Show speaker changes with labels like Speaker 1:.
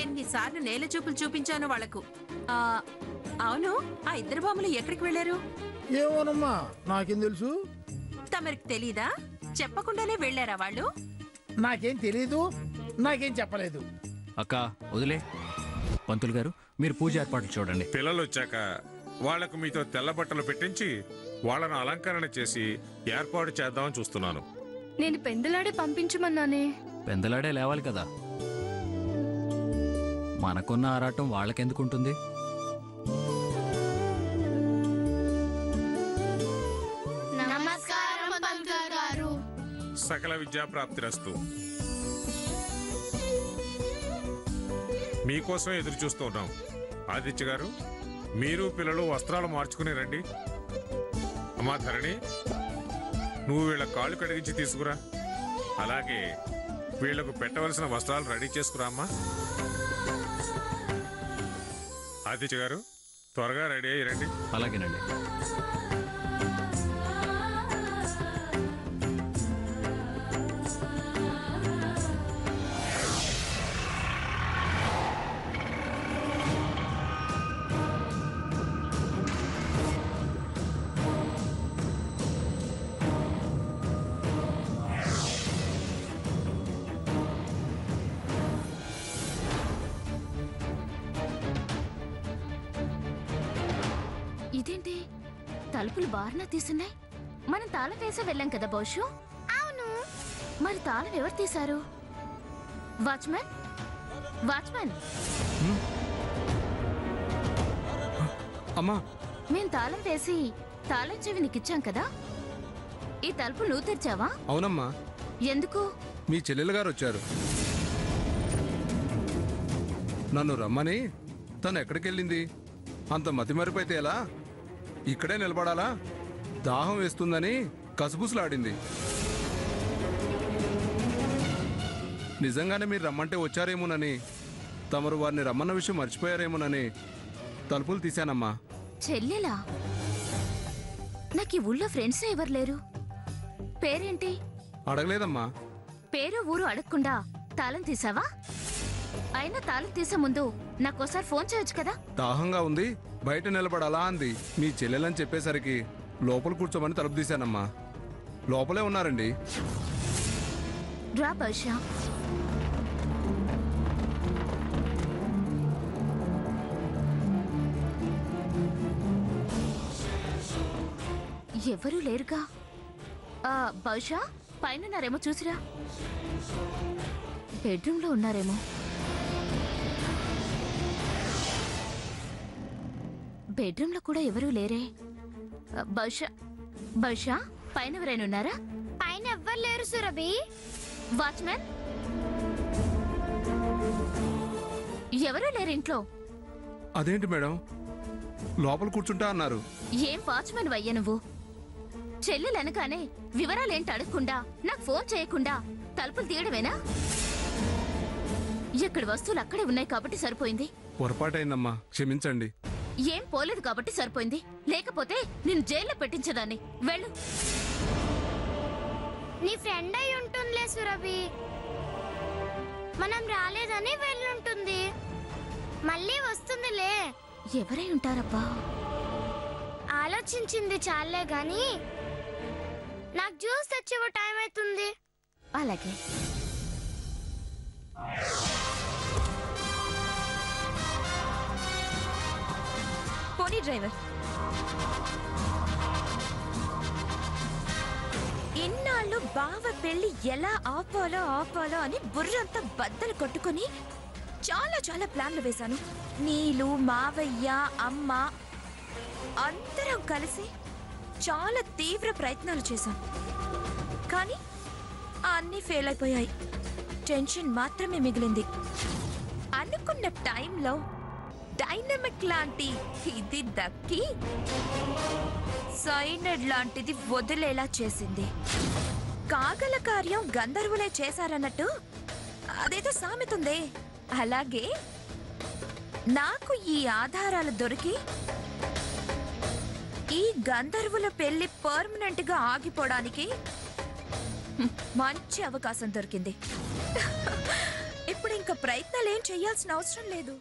Speaker 1: ఎన్నిసార్లు నేల చూపులు చూపించాను వాళ్లకు. అవును, ఆ ఇద్దరు బామ్మలు ఎక్కడికి వెళ్లారు?
Speaker 2: ఏమోనమ్మా, నాకేం తెలుసు?
Speaker 1: తమరికి తెలీదా? చెప్పకుండానే వెళ్లారా వాళ్ళు?
Speaker 2: నాకేం తెలీదు, నాకేం చెప్పలేదు.
Speaker 3: అక్క వదిలే. పంతులు గారు, మీరు పూజ ఏర్పాట్లు చూడండి.
Speaker 4: పిల్లలు వచ్చాక వాళ్లకు మీతో తెల్ల బట్టలు పెట్టించి వాళ్ళను అలంకరణ చేసి ఏర్పాటు చేద్దామని చూస్తున్నాను.
Speaker 5: నేను పెందలాడే పంపించమన్నానే.
Speaker 3: పెందలాడే లేవాలి కదా. మనకున్న ఆరాటం వాళ్ళకెందుకుంటుంది?
Speaker 5: నమస్కారం పంతులు గారు.
Speaker 4: సకల విద్యా ప్రాప్తిరస్తు. మీకోసం ఎదురు చూస్తూ ఉన్నాం. ఆదిత్య గారు, మీరు పిల్లలు వస్త్రాలు మార్చుకుని రండి. అమ్మా ధరణి, నువ్వు వీళ్ళ కాళ్ళు కడిగించి తీసుకురా. అలాగే వీళ్లకు పెట్టవలసిన వస్త్రాలు రెడీ చేసుకురా అమ్మా. ఆదిత్య గారు, త్వరగా రెడీ అయ్యి రండి.
Speaker 3: అలాగేనండి.
Speaker 5: ఇదేంటి తలుపులు బార్నా తీసున్నాయి? మనం తాళం వేసే వెళ్ళాం కదా బౌషు. అవును, మరి తాళం ఎవరు తీశారు? Watchman, watchman.
Speaker 6: అమ్మా,
Speaker 5: మేం తాళం వేసి తాళం చెవి నీకిచ్చాం కదా, ఈ తలుపు నువ్వు తెరిచావా?
Speaker 6: అవునమ్మా.
Speaker 5: ఎందుకు?
Speaker 6: మీ చెల్లెలు గారు వచ్చారు. నన్ను రమ్మని. తను ఎక్కడికెళ్ళింది? అంత మతిమరిపోతే ఎలా? ఇక్కడే నిలబడాలా? దాహం వేస్తుందని కసుబుసులాడింది. నిజంగానే మీరు రమ్మంటే వచ్చారేమోనని, తమరు వారిని రమ్మన్న విషయం మర్చిపోయారేమోనని తలుపులు తీశానమ్మా.
Speaker 5: చెల్లెలా? నాకు ఈ ఊళ్ళో ఫ్రెండ్స్ ఎవరు లేరు. పేరేంటి?
Speaker 6: అడగలేదమ్మా.
Speaker 5: పేరు ఊరు అడగకుండా తాళం తీసావా? అయినా తాళం తీసే ముందు నాకోసారి ఫోన్ చేయొచ్చు కదా.
Speaker 6: దాహంగా ఉంది, బయట నిలబడాలా అంది. మీ చెల్లెలని చెప్పేసరికి లోపల కూర్చోమని తలుపు తీశానమ్మా. లోపలే ఉన్నారండి.
Speaker 5: డ్రా బౌషా. ఎవరూ లేరుగా. బౌషా, పైనున్నారేమో చూసిరా. బెడ్రూమ్లో ఉన్నారేమో. బెడ్రూమ్లో కూడా ఎవరూ లేరే. బౌషా, బౌషా, పైన ఎవరైనా ఉన్నారా?
Speaker 7: పైన ఎవ్వరు లేరు సురభి.
Speaker 5: వాచ్మెన్, ఎవరూ లేరు ఇంట్లో.
Speaker 6: అదేంటి మేడం, లోపల కూర్చుంటా అన్నారు.
Speaker 5: ఏం వాచ్మెన్ వయ్య నువ్వు? చెల్లెలనగానే వివరాలేంటి అడగకుండా, నాకు ఫోన్ చేయకుండా తలుపులు తీయడమేనా? ఇక్కడ వస్తువులు అక్కడే ఉన్నాయి కాబట్టి సరిపోయింది.
Speaker 6: పొరపాటైందమ్మా, క్షమించండి.
Speaker 5: ఏం పోలేదు కాబట్టి సరిపోయింది, లేకపోతే నేను జైల్లో పెట్టించేదాన్ని. వెళ్ళు.
Speaker 7: నీ ఫ్రెండ్ అయి ఉంటుందిలే సురభి. మనం రాలేదని వెళ్ళుంటుంది, మళ్ళీ వస్తుందిలే.
Speaker 5: ఎవరై ఉంటారబ్బా?
Speaker 7: ఆలోచించింది చాలే గాని నాకు జ్యూస్ తెచ్చేవో టైం అవుతుంది.
Speaker 5: అలాగే.
Speaker 1: పోనీ డ్రైవర్. ఇన్నాళ్ళు బావ పెళ్లి ఎలా ఆపాలో అని బుర్రంతా బద్దలు కొట్టుకుని చాలా చాలా ప్లాన్లు వేశాను. నీలు, మావయ్య, అమ్మ అందరం కలిసి చాలా తీవ్ర ప్రయత్నాలు చేశాం. కానీ అన్నీ ఫెయిల్ అయిపోయాయి. టెన్షన్ మాత్రమే మిగిలింది. అనుకున్న టైంలో డైనమిక్ లాంటి ఇది దక్కి సైనడ్ లాంటిది వదిలేలా చేసింది. కాగల కార్యం గంధర్వులే చేశారన్నట్టు అదేదో సామెతుందే, అలాగే నాకు ఈ ఆధారాలు దొరికి ఈ గంధర్వుల పెళ్లి పర్మనెంట్ గా ఆగిపోవడానికి మంచి అవకాశం దొరికింది.
Speaker 8: ఇప్పుడు ఇంకా ప్రయత్నాలు ఏం చేయాల్సిన అవసరం లేదు.